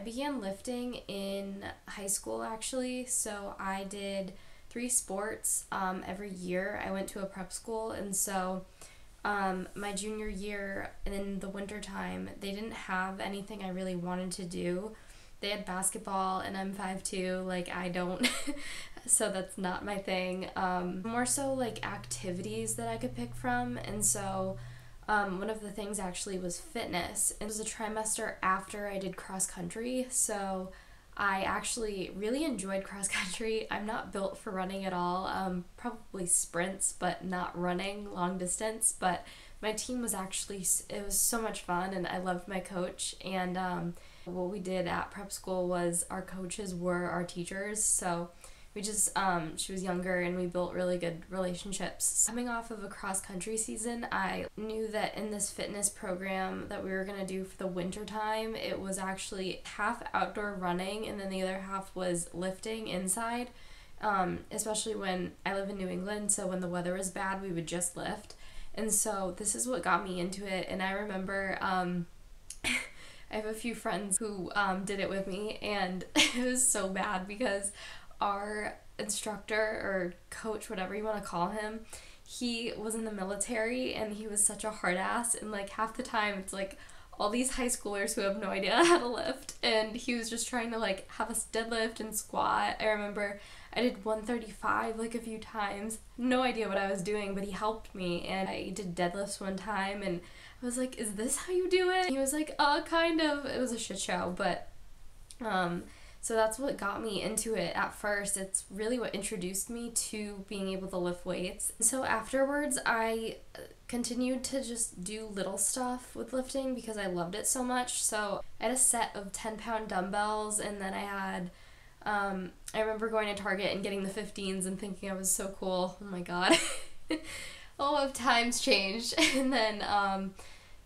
began lifting in high school actually. So I did 3 sports every year. I went to a prep school, and so my junior year in the wintertime, they didn't have anything I really wanted to do. They had basketball, and I'm 5'2", like I don't, so that's not my thing. More so like activities that I could pick from, and so one of the things actually was fitness. It was a trimester after I did cross country, so I actually really enjoyed cross country. I'm not built for running at all, probably sprints, but not running long distance. But my team was actually, it was so much fun, and I loved my coach. And what we did at prep school was our coaches were our teachers, so we just, she was younger, and we built really good relationships. Coming off of a cross-country season, I knew that in this fitness program that we were going to do for the winter time, it was actually half outdoor running, and then the other half was lifting inside, especially when I live in New England, so when the weather was bad, we would just lift. And so this is what got me into it, and I remember, I have a few friends who did it with me, and it was so bad because our instructor or coach, whatever you want to call him, he was in the military, and he was such a hard ass, and like half the time it's like all these high schoolers who have no idea how to lift, and he was just trying to like have us deadlift and squat. I remember I did 135 like a few times, no idea what I was doing, but he helped me, and I did deadlifts one time, and I was like, is this how you do it? And he was like, kind of. It was a shit show, but so that's what got me into it at first. It's really what introduced me to being able to lift weights. So afterwards, I continued to just do little stuff with lifting because I loved it so much. So I had a set of 10-pound dumbbells, and then I had, I remember going to Target and getting the 15s and thinking I was so cool. Oh my god. All of times changed. And then,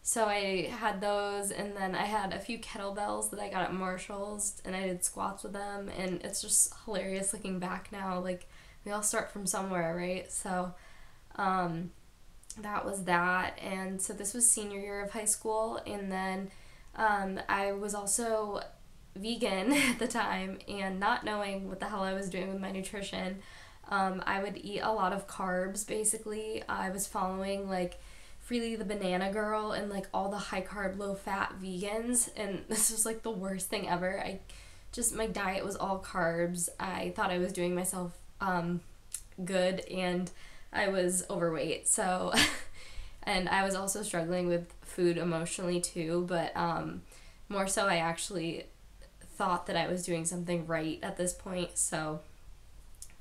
so I had those, and then I had a few kettlebells that I got at Marshall's, and I did squats with them, and it's just hilarious looking back now. Like, we all start from somewhere, right? So that was that. And so this was senior year of high school, and then I was also vegan at the time, and not knowing what the hell I was doing with my nutrition, I would eat a lot of carbs. Basically, I was following like Freely the Banana Girl and like all the high carb, low fat vegans, and this was like the worst thing ever. My diet was all carbs. I thought I was doing myself good, and I was overweight, so and I was also struggling with food emotionally too, but more so I actually thought that I was doing something right at this point. So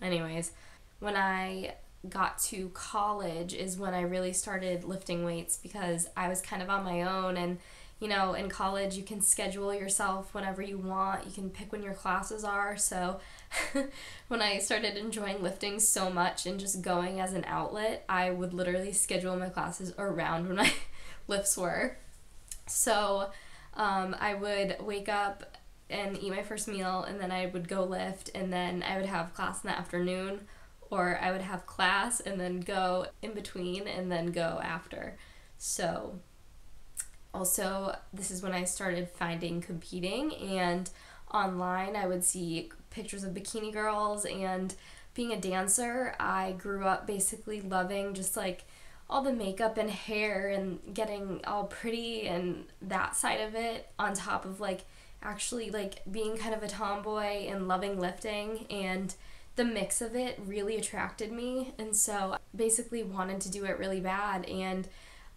anyways, when I got to college is when I really started lifting weights, because I was kind of on my own, and you know, in college you can schedule yourself whenever you want, you can pick when your classes are. So when I started enjoying lifting so much and just going as an outlet, I would literally schedule my classes around when my lifts were. So I would wake up and eat my first meal, and then I would go lift, and then I would have class in the afternoon, or I would have class and then go in between and then go after. So also, this is when I started finding competing, and online I would see pictures of bikini girls, and being a dancer, I grew up basically loving just like all the makeup and hair and getting all pretty and that side of it, on top of like actually like being kind of a tomboy and loving lifting, and the mix of it really attracted me, and so I basically wanted to do it really bad. And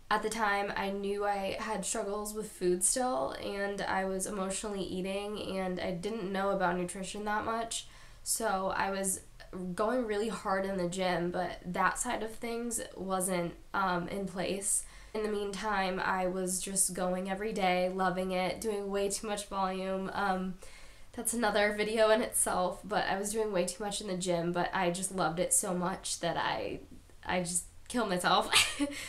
at the time I knew I had struggles with food still, and I was emotionally eating, and I didn't know about nutrition that much, so I was going really hard in the gym, but that side of things wasn't in place. In the meantime, I was just going every day, loving it, doing way too much volume. That's another video in itself, but I was doing way too much in the gym, but I just loved it so much that I just killed myself.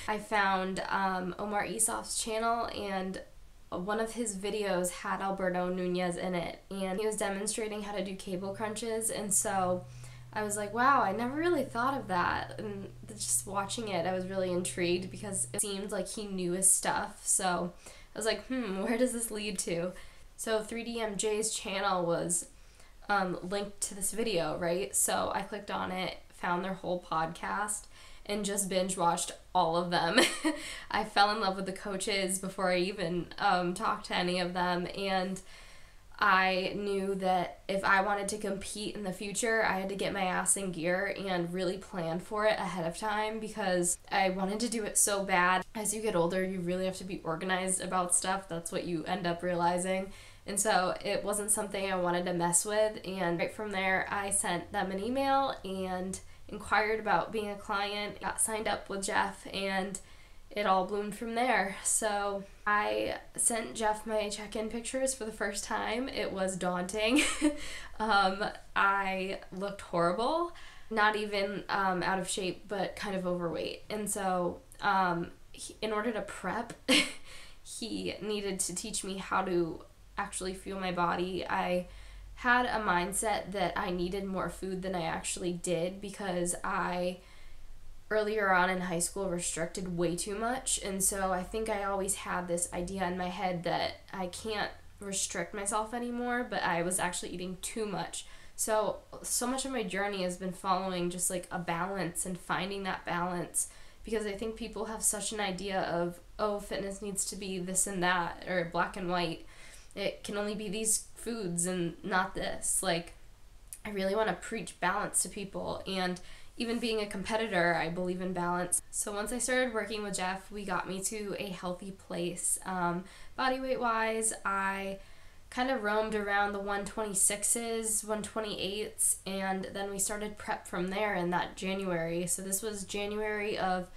I found Omar Isof's channel, and one of his videos had Alberto Nunez in it, and he was demonstrating how to do cable crunches, and so I was like, wow, I never really thought of that, and just watching it, I was really intrigued because it seemed like he knew his stuff, so I was like, where does this lead to? So 3DMJ's channel was linked to this video, right? So I clicked on it, found their whole podcast, and just binge watched all of them. I fell in love with the coaches before I even talked to any of them, and I knew that if I wanted to compete in the future, I had to get my ass in gear and really plan for it ahead of time because I wanted to do it so bad. As you get older, you really have to be organized about stuff. That's what you end up realizing. And so it wasn't something I wanted to mess with. And right from there, I sent them an email and inquired about being a client, got signed up with Jeff, and it all bloomed from there. So I sent Jeff my check-in pictures for the first time. It was daunting. I looked horrible, not even out of shape, but kind of overweight. And so in order to prep, he needed to teach me how to actually fuel my body. I had a mindset that I needed more food than I actually did because I earlier on in high school restricted way too much, and so I think I always had this idea in my head that I can't restrict myself anymore, but I was actually eating too much. So much of my journey has been following just like a balance and finding that balance, because I think people have such an idea of, oh, fitness needs to be this and that, or black and white. It can only be these foods and not this. Like, I really want to preach balance to people, and even being a competitor, I believe in balance. So once I started working with Jeff, we got me to a healthy place. Body weight wise, I kind of roamed around the 126s, 128s, and then we started prep from there in that January. So this was January of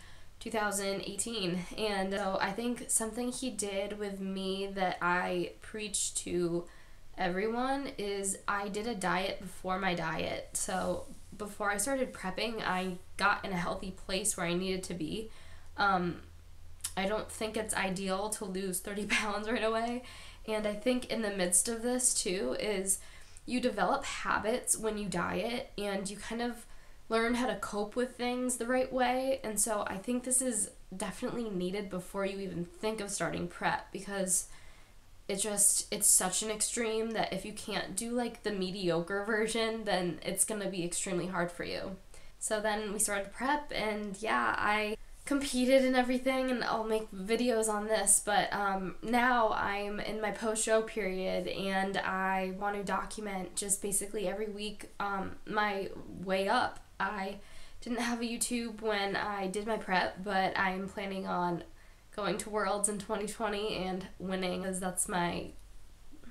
2018. And so I think something he did with me that I preach to everyone is I did a diet before my diet. So before I started prepping, I got in a healthy place where I needed to be. I don't think it's ideal to lose 30 pounds right away. And I think in the midst of this too is you develop habits when you diet, and you kind of learn how to cope with things the right way. And so I think this is definitely needed before you even think of starting prep, because it's such an extreme that if you can't do like the mediocre version, then it's going to be extremely hard for you. So then we started prep, and yeah, I competed and everything, and I'll make videos on this, but now I'm in my post-show period, and I want to document just basically every week my way up. I didn't have a YouTube when I did my prep, but I'm planning on going to Worlds in 2020 and winning, because that's my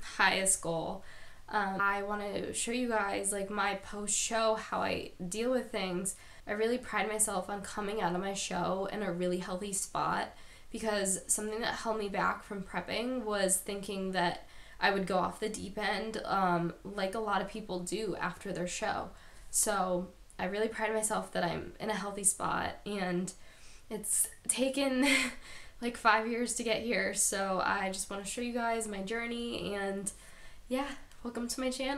highest goal. I want to show you guys like my post-show, how I deal with things. I really pride myself on coming out of my show in a really healthy spot, because something that held me back from prepping was thinking that I would go off the deep end like a lot of people do after their show. So I really pride myself that I'm in a healthy spot, and it's taken like 5 years to get here. So I just want to show you guys my journey, and yeah, welcome to my channel.